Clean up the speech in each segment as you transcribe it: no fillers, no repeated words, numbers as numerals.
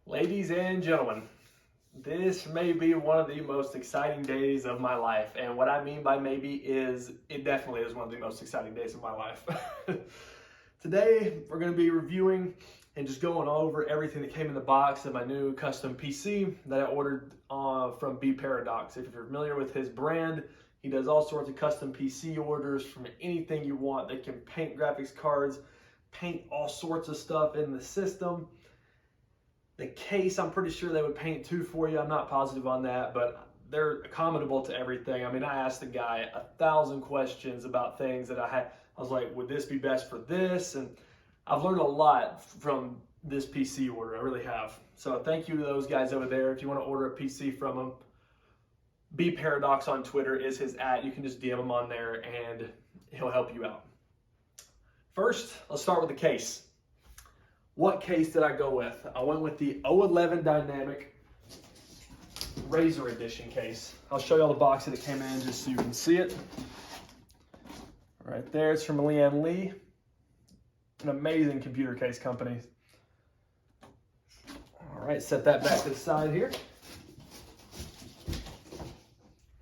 Ladies and gentlemen, this may be one of the most exciting days of my life. And what I mean by maybe is it definitely is one of the most exciting days of my life. Today, we're going to be reviewing and just going over everything that came in the box of my new custom PC that I ordered from B Paradox. If you're familiar with his brand, he does all sorts of custom PC orders from anything you want. They can paint graphics cards, paint all sorts of stuff in the system. The case, I'm pretty sure they would paint too for you. I'm not positive on that, but they're accommodable to everything. I mean, I asked the guy 1,000 questions about things that I was like, would this be best for this? And I've learned a lot from this PC order. I really have. So thank you to those guys over there. If you want to order a PC from them, B Paradox on Twitter is his @ You can just DM him on there and he'll help you out. First, let's start with the case. What case did I go with? I went with the 011 Dynamic Razer Edition case. I'll show you all the box that it came in just so you can see it. Right there, it's from Lian Li, an amazing computer case company. All right, set that back to the side here.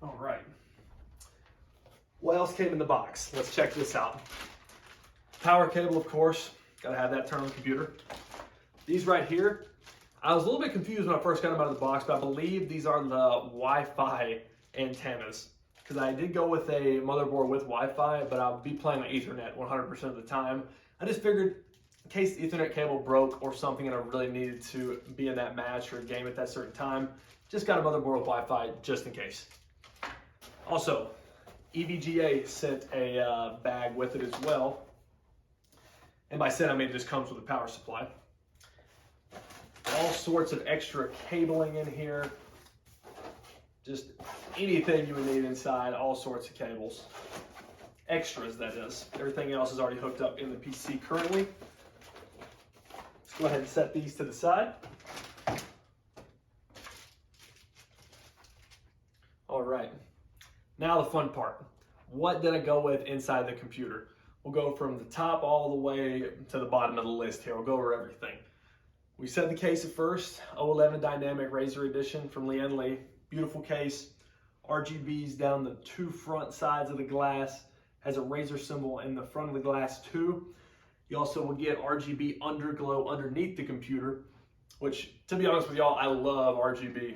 All right. What else came in the box? Let's check this out. Power cable, of course. Gotta have that turn on the computer. These right here, I was a little bit confused when I first got them out of the box, but I believe these are the Wi-Fi antennas. Because I did go with a motherboard with Wi-Fi, but I'll be playing on Ethernet 100% of the time. I just figured in case the Ethernet cable broke or something and I really needed to be in that match or game at that certain time, just got a motherboard with Wi-Fi just in case. Also, EVGA sent a bag with it as well. And by said, I mean it just comes with a power supply. All sorts of extra cabling in here. Just anything you would need inside, all sorts of cables. Extras, that is. Everything else is already hooked up in the PC currently. Let's go ahead and set these to the side. All right. Now the fun part. What did I go with inside the computer? We'll go from the top all the way to the bottom of the list here. We'll go over everything. We set the case at first, 011 Dynamic Razer Edition from Lian Li. Beautiful case. RGBs down the two front sides of the glass. Has a Razer symbol in the front of the glass too. You also will get RGB underglow underneath the computer, which, to be honest with y'all, I love RGB.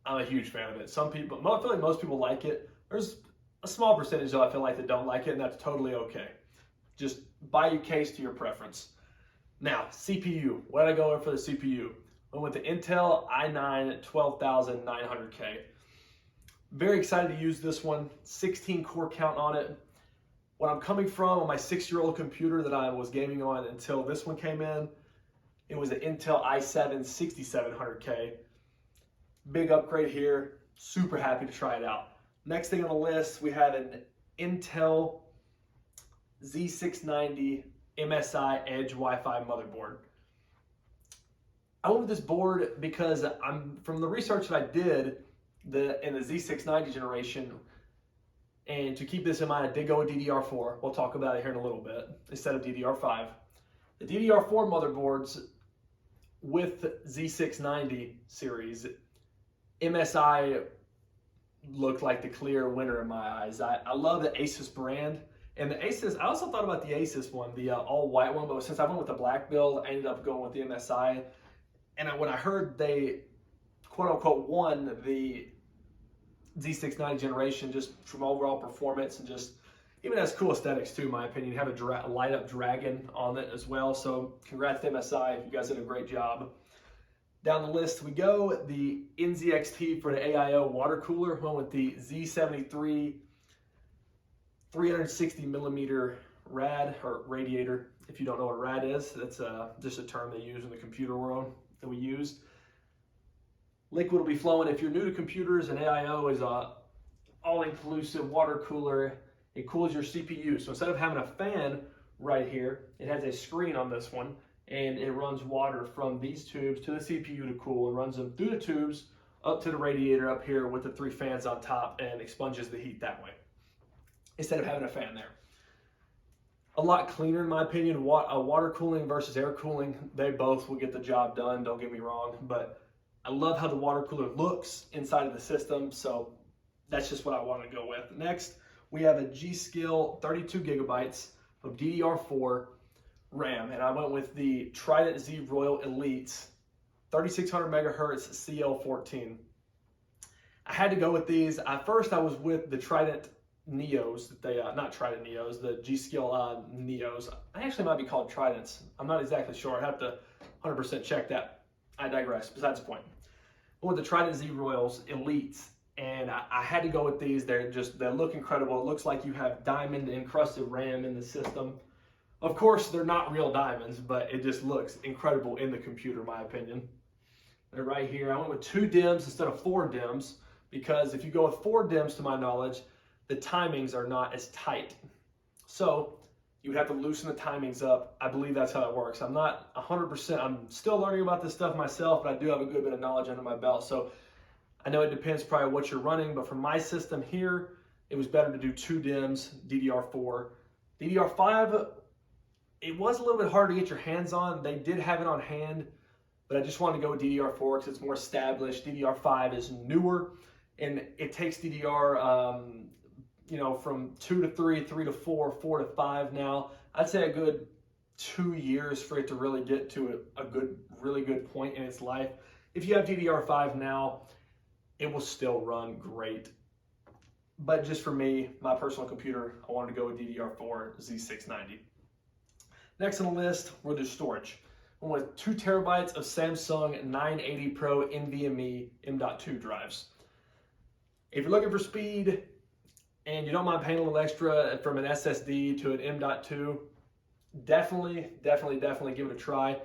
I'm a huge fan of it. Some people, I feel like most people like it. There's a small percentage though I feel like that don't like it, and that's totally okay. Just buy your case to your preference. Now, CPU. What did I go with for the CPU? I went with the Intel i9 12900K. Very excited to use this one. 16 core count on it. What I'm coming from on my 6-year-old computer that I was gaming on until this one came in, it was an Intel i7 6700K. Big upgrade here. Super happy to try it out. Next thing on the list, we have an Intel Z690 MSI Edge Wi-Fi motherboard. I went with this board because from the research that I did in the Z690 generation, and to keep this in mind, I did go with DDR4. We'll talk about it here in a little bit, instead of DDR5. The DDR4 motherboards with Z690 series, MSI looked like the clear winner in my eyes. I love the Asus brand. And the Asus, I also thought about the Asus one, the all white one, but since I went with the black build, I ended up going with the MSI. And when I heard they, quote unquote, won the Z690 generation just from overall performance and just even has cool aesthetics too, in my opinion. You have a light up dragon on it as well. So congrats to MSI, you guys did a great job. Down the list we go, the NZXT for the AIO water cooler. Went with the Z73 360 millimeter rad, or radiator. If you don't know what a rad is, that's just a term they use in the computer world that we use. Liquid will be flowing. If you're new to computers, an AIO is a all-inclusive water cooler. It cools your CPU. So instead of having a fan right here, it has a screen on this one, and it runs water from these tubes to the CPU to cool. It runs them through the tubes up to the radiator up here with the 3 fans on top and expunges the heat that way, instead of having a fan there. a lot cleaner in my opinion. Water cooling versus air cooling, they both will get the job done, don't get me wrong, but I love how the water cooler looks inside of the system, so that's just what I want to go with. Next, we have a G.Skill 32 gigabytes of DDR4 RAM, and I went with the Trident Z Royal Elite 3600 megahertz CL14. I had to go with these. At first, I was with the Trident Neos. Not Trident Neos, the G.Skill Neos. I actually might be called Tridents. I'm not exactly sure. I have to 100% check that. I digress. Besides the point. I went with the Trident Z Royals Elites, and I had to go with these. They look incredible. It looks like you have diamond encrusted RAM in the system. Of course, they're not real diamonds, but it just looks incredible in the computer, in my opinion. They're right here. I went with 2 DIMMs instead of 4 DIMMs because if you go with 4 DIMMs, to my knowledge, the timings are not as tight. So you would have to loosen the timings up. I believe that's how it works. I'm not 100%. I'm still learning about this stuff myself, but I do have a good bit of knowledge under my belt. So I know it depends probably what you're running, but for my system here, it was better to do 2 DIMMs, DDR4. DDR5, it was a little bit hard to get your hands on. They did have it on hand, but I just wanted to go with DDR4 because it's more established. DDR5 is newer, and it takes DDR, from 2 to 3, 3 to 4, 4 to 5 now. I'd say a good 2 years for it to really get to a really good point in its life. If you have DDR5 now, it will still run great. But just for me, my personal computer, I wanted to go with DDR4 Z690. Next on the list were the storage. I went with 2 terabytes of Samsung 980 Pro NVMe M.2 drives. If you're looking for speed and you don't mind paying a little extra from an SSD to an M.2, definitely give it a try.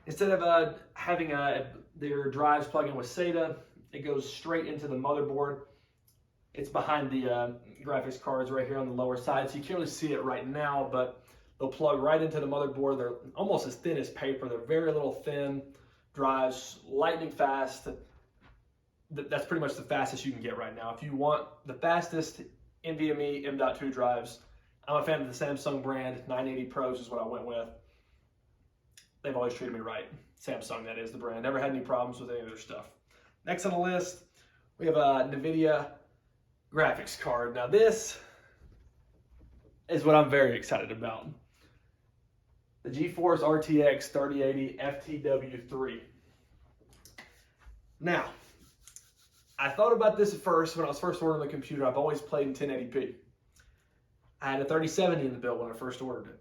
Instead of having their drives plug in with SATA, it goes straight into the motherboard. It's behind the graphics cards right here on the lower side, so you can't really see it right now, but they'll plug right into the motherboard. They're almost as thin as paper. They're very little thin drives, lightning fast. That's pretty much the fastest you can get right now. If you want the fastest NVMe M.2 drives, I'm a fan of the Samsung brand. 980 Pros is what I went with. They've always treated me right. Samsung, that is the brand. Never had any problems with any of their stuff. Next on the list, we have a Nvidia graphics card. Now this is what I'm very excited about. The GeForce RTX 3080 FTW3. Now, I thought about this at first when I was first ordering the computer. I've always played in 1080p. I had a 3070 in the build when I first ordered it.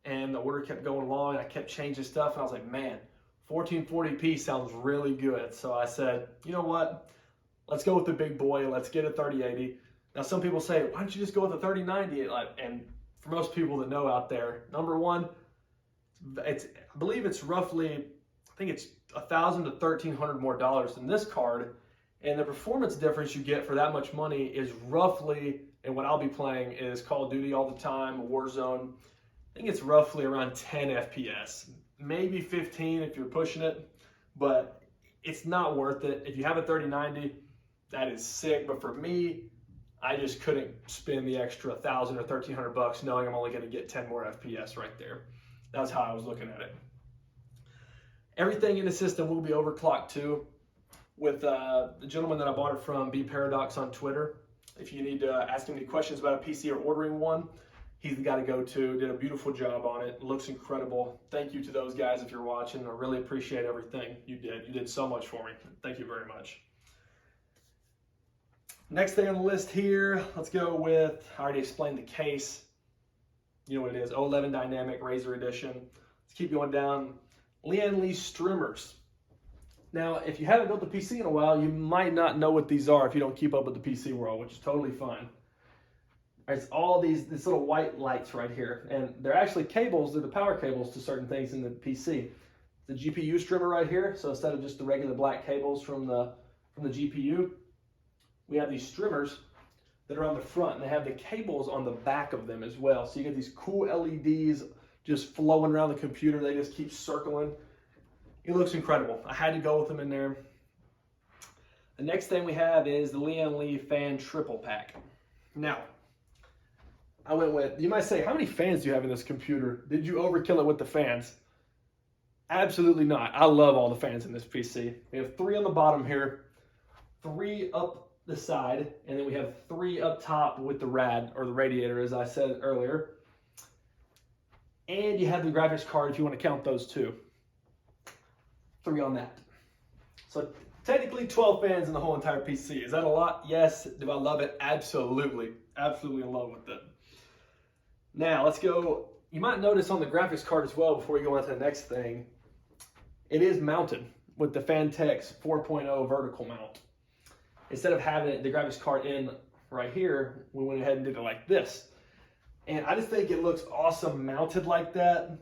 And the order kept going along, and I kept changing stuff, and I was like, man, 1440p sounds really good. So I said, you know what? Let's go with the big boy. Let's get a 3080. Now, some people say, why don't you just go with a 3090? And for most people that know out there, number one, I believe it's roughly, I think it's $1,000 to $1,300 more dollars than this card. And the performance difference you get for that much money is roughly, and what I'll be playing is Call of Duty all the time, Warzone. I think it's roughly around 10 FPS, maybe 15 if you're pushing it, but it's not worth it. If you have a 3090, that is sick. But for me, I just couldn't spend the extra $1,000 or $1,300 knowing I'm only going to get 10 more FPS right there. That's how I was looking at it. Everything in the system will be overclocked too. With the gentleman that I bought it from, B Paradox on Twitter. If you need to ask him any questions about a PC or ordering one, he's the guy to go to. Did a beautiful job on it. Looks incredible. Thank you to those guys if you're watching. I really appreciate everything you did. You did so much for me. Thank you very much. Next thing on the list here, let's go with, I already explained the case. You know what it is, 011 Dynamic Razer Edition. Let's keep going down. Lian Li strimmers. Now, if you haven't built a PC in a while, you might not know what these are if you don't keep up with the PC world, which is totally fine. It's all these little white lights right here, and they're actually cables. They're the power cables to certain things in the PC. The GPU strimmer right here, so instead of just the regular black cables from the GPU, we have these strimmers that are on the front, and they have the cables on the back of them as well. So you get these cool LEDs just flowing around the computer. They just keep circling. It looks incredible. I had to go with them in there. The next thing we have is the Lian Li fan triple pack. Now, I went with, you might say, how many fans do you have in this computer? Did you overkill it with the fans? Absolutely not. I love all the fans in this PC. We have 3 on the bottom here, 3 up the side, and then we have 3 up top with the rad, or the radiator, as I said earlier. And you have the graphics card if you want to count those too. 3 on that. So technically 12 fans in the whole entire PC. Is that a lot? Yes. Do I love it? Absolutely. Absolutely in love with it. Now let's go. You might notice on the graphics card as well, before we go on to the next thing, it is mounted with the Phanteks 4.0 vertical mount. Instead of having the graphics card in right here, we went ahead and did it like this. And I just think it looks awesome mounted like that.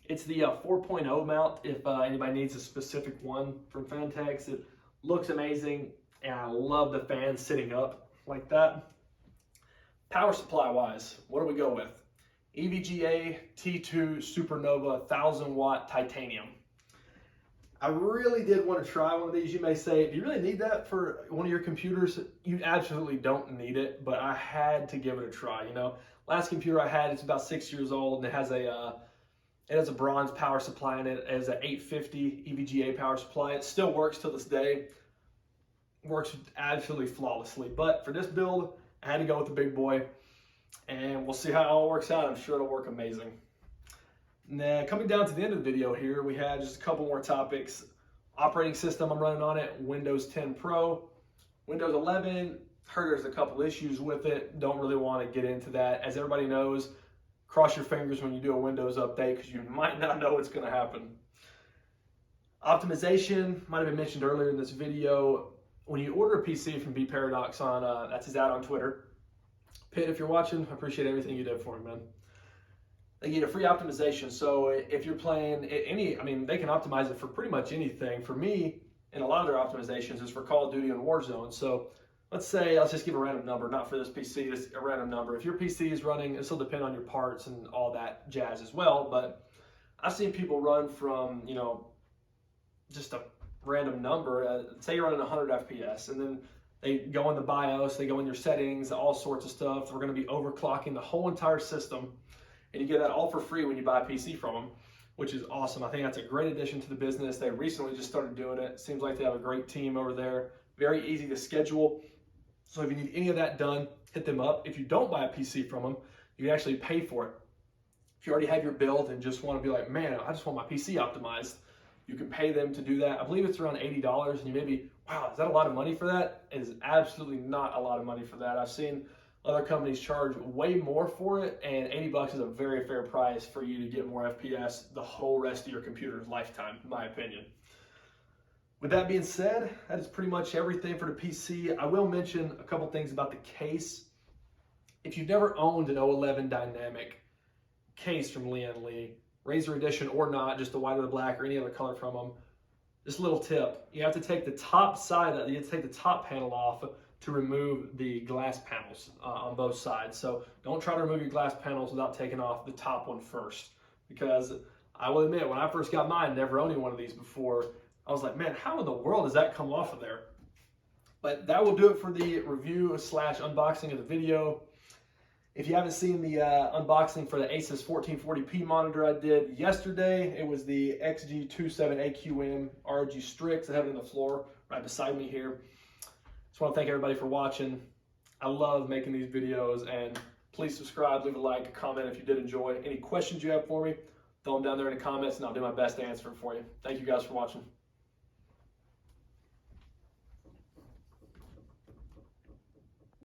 It's the 4.0 mount if anybody needs a specific one from Phanteks. It looks amazing, and I love the fan sitting up like that. Power supply wise, what do we go with? EVGA T2 Supernova 1000 watt titanium. I really did want to try one of these. You may say, do you really need that for one of your computers? You absolutely don't need it, but I had to give it a try. You know, last computer I had, it's about 6 years old, and it has a bronze power supply in it. It has an 850 EVGA power supply. It still works till this day. Works absolutely flawlessly. But for this build, I had to go with the big boy, and we'll see how it all works out. I'm sure it'll work amazing. Now, coming down to the end of the video here, we had just a couple more topics. Operating system I'm running on it, Windows 10 Pro. Windows 11, heard there's a couple issues with it. Don't really want to get into that. As everybody knows, cross your fingers when you do a Windows update because you might not know what's going to happen. Optimization, might have been mentioned earlier in this video. When you order a PC from bParadox on, that's his ad on Twitter. Pitt, if you're watching, I appreciate everything you did for me, man. They get a free optimization. So if you're playing any, I mean, they can optimize it for pretty much anything. For me, and a lot of their optimizations is for Call of Duty and Warzone. So let's just give a random number, not for this PC, just a random number. If your PC is running, this will depend on your parts and all that jazz as well. But I've seen people run from, you know, just a random number. Say you're running 100 FPS, and then they go in the BIOS, they go in your settings, all sorts of stuff. We're going to be overclocking the whole entire system. And you get that all for free when you buy a PC from them, which is awesome. I think that's a great addition to the business. They recently just started doing it. Seems like they have a great team over there. Very easy to schedule. So if you need any of that done, hit them up. If you don't buy a PC from them, you can actually pay for it. If you already have your build and just want to be like, man, I just want my PC optimized, you can pay them to do that. I believe it's around $80, and you may be, wow, is that a lot of money for that? It is absolutely not a lot of money for that. I've seen other companies charge way more for it, and $80 is a very fair price for you to get more FPS the whole rest of your computer's lifetime, in my opinion. With that being said, that is pretty much everything for the PC. I will mention a couple things about the case. If you've never owned an 011 dynamic case from Lian Li, Razer edition or not, just the white or the black or any other color from them, just a little tip. You have to take the top side, you have to take the top panel off to remove the glass panels on both sides. So don't try to remove your glass panels without taking off the top one first. Because I will admit, when I first got mine, never owning one of these before, I was like, man, how in the world does that come off of there? But that will do it for the review / unboxing of the video. If you haven't seen the unboxing for the Asus 1440p monitor I did yesterday, it was the XG27AQM ROG Strix. I have it on the floor right beside me here. Just want to thank everybody for watching. I love making these videos, and please subscribe, leave a like, a comment if you did enjoy. Any questions you have for me, throw them down there in the comments, and I'll do my best to answer them for you. Thank you guys for watching.